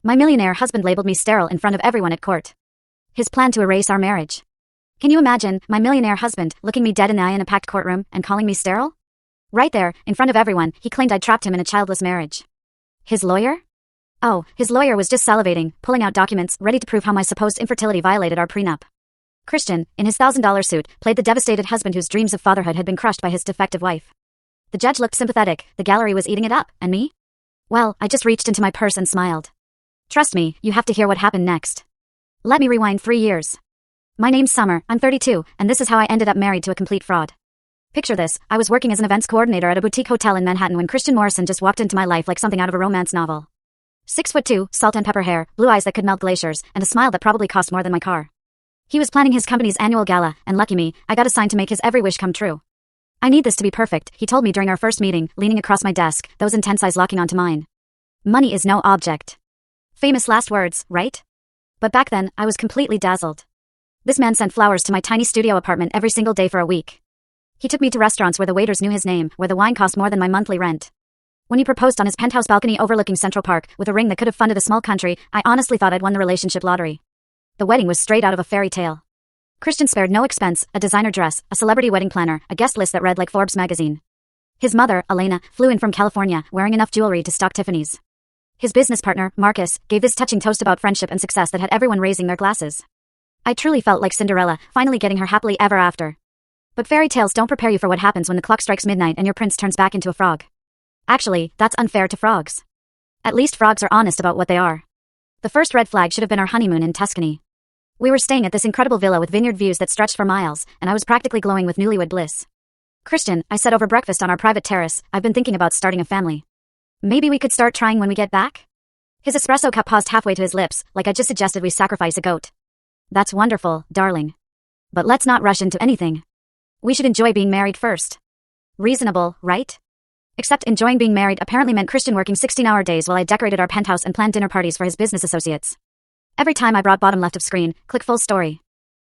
My millionaire husband labeled me sterile in front of everyone at court. His plan to erase our marriage. Can you imagine my millionaire husband looking me dead in the eye in a packed courtroom and calling me sterile? Right there, in front of everyone, he claimed I'd trapped him in a childless marriage. His lawyer? Oh, his lawyer was just salivating, pulling out documents, ready to prove how my supposed infertility violated our prenup. Christian, in his $1,000 suit, played the devastated husband whose dreams of fatherhood had been crushed by his defective wife. The judge looked sympathetic, the gallery was eating it up, and me? Well, I just reached into my purse and smiled. Trust me, you have to hear what happened next. Let me rewind 3 years. My name's Summer, I'm 32, and this is how I ended up married to a complete fraud. Picture this, I was working as an events coordinator at a boutique hotel in Manhattan when Christian Morrison just walked into my life like something out of a romance novel. 6'2", salt and pepper hair, blue eyes that could melt glaciers, and a smile that probably cost more than my car. He was planning his company's annual gala, and lucky me, I got assigned to make his every wish come true. I need this to be perfect, he told me during our first meeting, leaning across my desk, those intense eyes locking onto mine. Money is no object. Famous last words, right? But back then, I was completely dazzled. This man sent flowers to my tiny studio apartment every single day for a week. He took me to restaurants where the waiters knew his name, where the wine cost more than my monthly rent. When he proposed on his penthouse balcony overlooking Central Park, with a ring that could have funded a small country, I honestly thought I'd won the relationship lottery. The wedding was straight out of a fairy tale. Christian spared no expense, a designer dress, a celebrity wedding planner, a guest list that read like Forbes magazine. His mother, Elena, flew in from California, wearing enough jewelry to stock Tiffany's. His business partner, Marcus, gave this touching toast about friendship and success that had everyone raising their glasses. I truly felt like Cinderella, finally getting her happily ever after. But fairy tales don't prepare you for what happens when the clock strikes midnight and your prince turns back into a frog. Actually, that's unfair to frogs. At least frogs are honest about what they are. The first red flag should have been our honeymoon in Tuscany. We were staying at this incredible villa with vineyard views that stretched for miles, and I was practically glowing with newlywed bliss. Christian, I said over breakfast on our private terrace, I've been thinking about starting a family. Maybe we could start trying when we get back? His espresso cup paused halfway to his lips, like I just suggested we sacrifice a goat. That's wonderful, darling. But let's not rush into anything. We should enjoy being married first. Reasonable, right? Except enjoying being married apparently meant Christian working 16-hour days while I decorated our penthouse and planned dinner parties for his business associates. Every time I brought bottom left of screen, click full story.